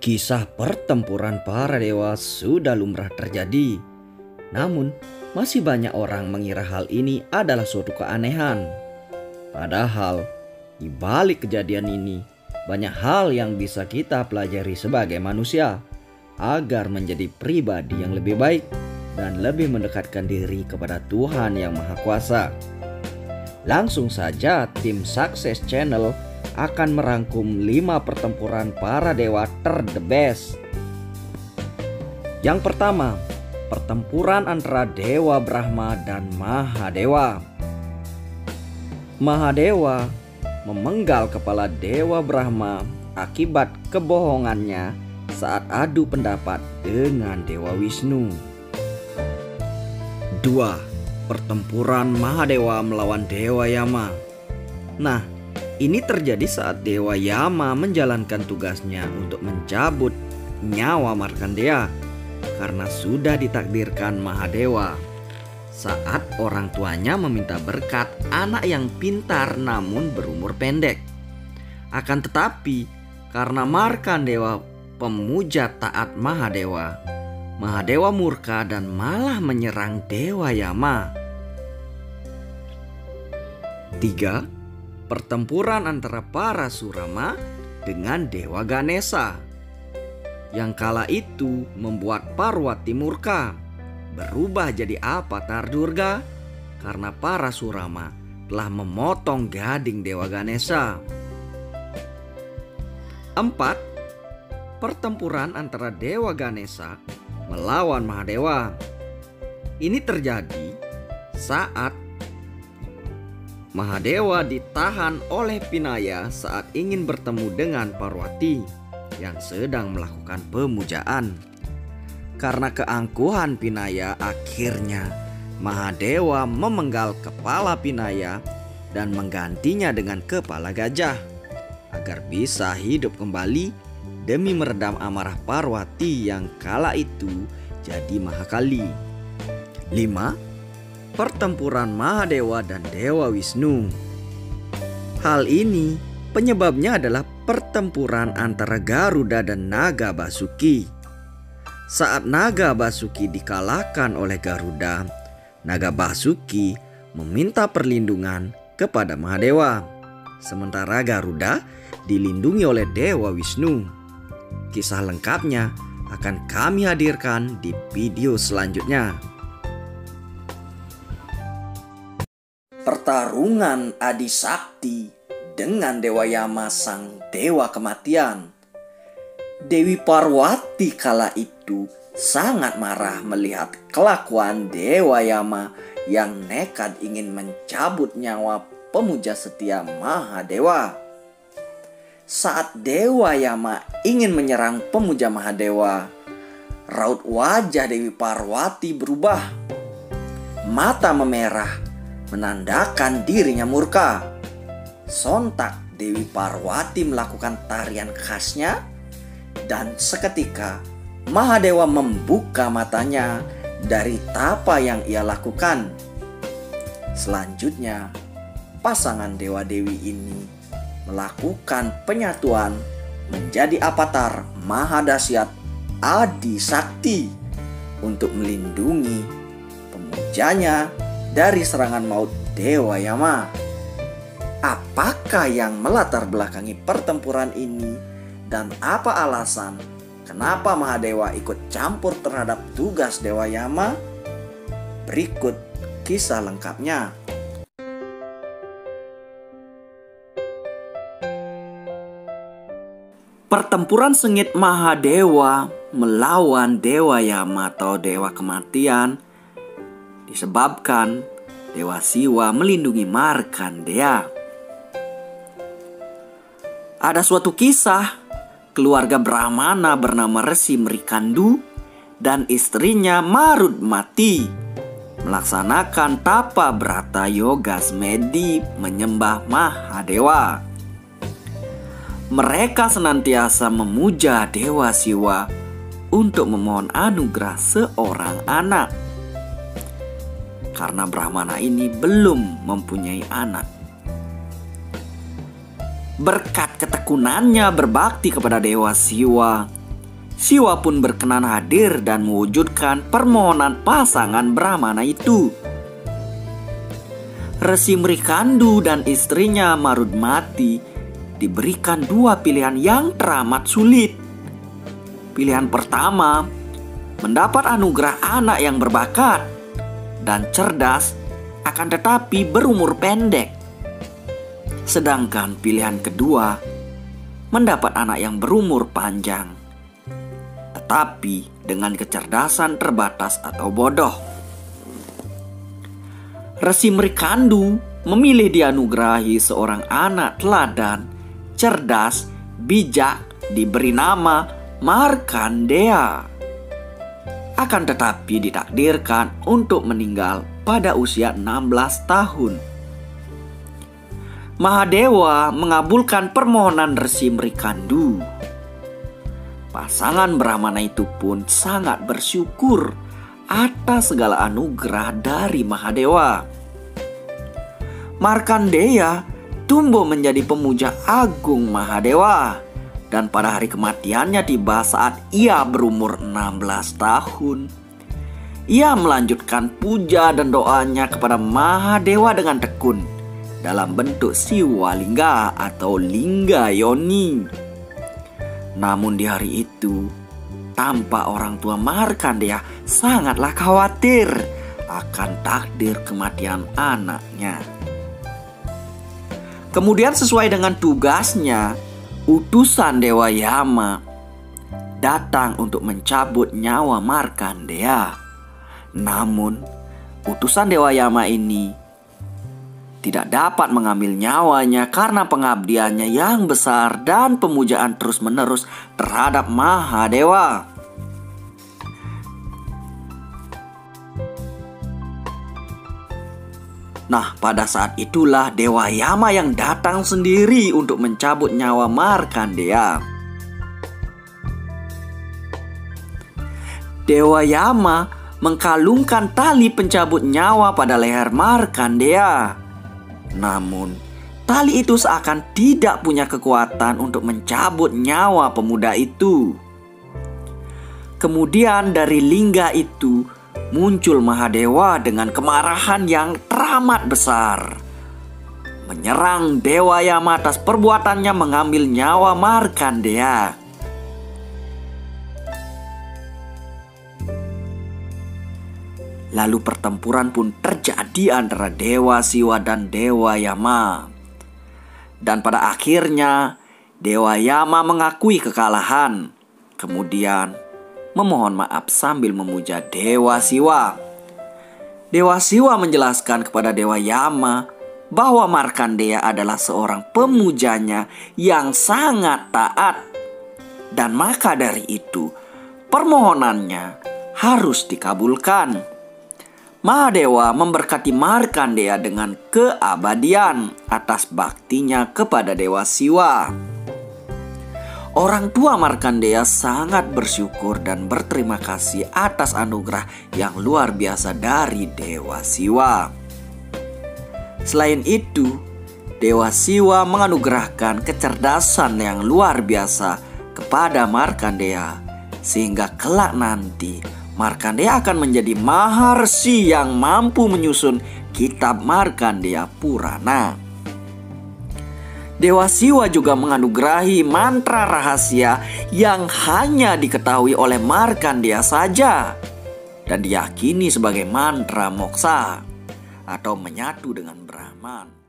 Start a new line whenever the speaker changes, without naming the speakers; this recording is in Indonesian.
Kisah pertempuran para dewa sudah lumrah terjadi. Namun, masih banyak orang mengira hal ini adalah suatu keanehan. Padahal, di balik kejadian ini, banyak hal yang bisa kita pelajari sebagai manusia agar menjadi pribadi yang lebih baik dan lebih mendekatkan diri kepada Tuhan yang Maha Kuasa. Langsung saja tim Sukses Channel akan merangkum 5 pertempuran para dewa the best. Yang pertama, pertempuran antara Dewa Brahma dan Mahadewa. Mahadewa memenggal kepala Dewa Brahma akibat kebohongannya saat adu pendapat dengan Dewa Wisnu. 2. Pertempuran Mahadewa melawan Dewa Yama. Nah, ini terjadi saat Dewa Yama menjalankan tugasnya untuk mencabut nyawa Markandeya karena sudah ditakdirkan Mahadewa saat orang tuanya meminta berkat anak yang pintar namun berumur pendek. Akan tetapi karena Markandeya pemuja taat Mahadewa, Mahadewa murka dan malah menyerang Dewa Yama. 3. Pertempuran antara Parasurama dengan Dewa Ganesha. Yang kala itu membuat Parwati murka, berubah jadi Avatar Durga karena Parasurama telah memotong gading Dewa Ganesha. 4. Pertempuran antara Dewa Ganesha melawan Mahadewa. Ini terjadi saat Mahadewa ditahan oleh Pinaya saat ingin bertemu dengan Parwati yang sedang melakukan pemujaan. Karena keangkuhan Pinaya, akhirnya Mahadewa memenggal kepala Pinaya dan menggantinya dengan kepala gajah agar bisa hidup kembali demi meredam amarah Parwati yang kala itu jadi Mahakali. 5. Pertempuran Mahadewa dan Dewa Wisnu. Hal ini penyebabnya adalah pertempuran antara Garuda dan Naga Basuki. Saat Naga Basuki dikalahkan oleh Garuda, Naga Basuki meminta perlindungan kepada Mahadewa, sementara Garuda dilindungi oleh Dewa Wisnu. Kisah lengkapnya akan kami hadirkan di video selanjutnya. Pertarungan Adi Sakti dengan Dewa Yama sang dewa kematian. Dewi Parwati kala itu sangat marah melihat kelakuan Dewa Yama yang nekat ingin mencabut nyawa pemuja setia Mahadewa. Saat Dewa Yama ingin menyerang pemuja Mahadewa, raut wajah Dewi Parwati berubah. Mata memerah menandakan dirinya murka. Sontak Dewi Parwati melakukan tarian khasnya dan seketika Mahadewa membuka matanya dari tapa yang ia lakukan. Selanjutnya, pasangan dewa-dewi ini melakukan penyatuan menjadi avatar Mahadasyat Adi Sakti untuk melindungi pemujanya dari serangan maut Dewa Yama. Apakah yang melatar belakangi pertempuran ini dan apa alasan kenapa Mahadewa ikut campur terhadap tugas Dewa Yama? Berikut kisah lengkapnya. Pertempuran sengit Mahadewa melawan Dewa Yama atau Dewa Kematian disebabkan Dewa Siwa melindungi Markandeya. Ada suatu kisah keluarga Brahmana bernama Resi Mrikandu dan istrinya Marudmati melaksanakan tapa brata yoga semedi menyembah Mahadewa. Mereka senantiasa memuja Dewa Siwa untuk memohon anugerah seorang anak. Karena Brahmana ini belum mempunyai anak. Berkat ketekunannya berbakti kepada Dewa Siwa, Siwa pun berkenan hadir dan mewujudkan permohonan pasangan Brahmana itu. Resi Mrikandu dan istrinya Marudmati diberikan dua pilihan yang teramat sulit. Pilihan pertama, mendapat anugerah anak yang berbakat dan cerdas, akan tetapi berumur pendek. Sedangkan pilihan kedua, mendapat anak yang berumur panjang, tetapi dengan kecerdasan terbatas atau bodoh. Resi Mrikandu memilih dianugerahi seorang anak teladan, cerdas, bijak, diberi nama Markandeya. Akan tetapi ditakdirkan untuk meninggal pada usia 16 tahun. Mahadewa mengabulkan permohonan Resi Mrikandu. Pasangan Brahmana itu pun sangat bersyukur atas segala anugerah dari Mahadewa. Markandeya tumbuh menjadi pemuja agung Mahadewa, dan pada hari kematiannya tiba saat ia berumur 16 tahun. Ia melanjutkan puja dan doanya kepada Mahadewa dengan tekun dalam bentuk Siwalingga atau lingga yoni. Namun di hari itu, tampak orang tua Markandeya sangatlah khawatir akan takdir kematian anaknya. Kemudian sesuai dengan tugasnya, utusan Dewa Yama datang untuk mencabut nyawa Markandeya. Namun, utusan Dewa Yama ini tidak dapat mengambil nyawanya karena pengabdiannya yang besar dan pemujaan terus-menerus terhadap Mahadewa. Nah, pada saat itulah Dewa Yama yang datang sendiri untuk mencabut nyawa Markandeya. Dewa Yama mengkalungkan tali pencabut nyawa pada leher Markandeya. Namun, tali itu seakan tidak punya kekuatan untuk mencabut nyawa pemuda itu. Kemudian dari lingga itu muncul Mahadewa dengan kemarahan yang teramat besar, menyerang Dewa Yama atas perbuatannya mengambil nyawa Markandeya. Lalu pertempuran pun terjadi antara Dewa Siwa dan Dewa Yama. Dan pada akhirnya Dewa Yama mengakui kekalahan, kemudian memohon maaf sambil memuja Dewa Siwa. Dewa Siwa menjelaskan kepada Dewa Yama bahwa Markandeya adalah seorang pemujanya yang sangat taat, dan maka dari itu permohonannya harus dikabulkan. Mahadewa memberkati Markandeya dengan keabadian atas baktinya kepada Dewa Siwa. Orang tua Markandeya sangat bersyukur dan berterima kasih atas anugerah yang luar biasa dari Dewa Siwa. Selain itu, Dewa Siwa menganugerahkan kecerdasan yang luar biasa kepada Markandeya, sehingga kelak nanti Markandeya akan menjadi maharsi yang mampu menyusun kitab Markandeya Purana. Dewa Siwa juga menganugerahi mantra rahasia yang hanya diketahui oleh Markandeya saja dan diyakini sebagai mantra moksa atau menyatu dengan Brahman.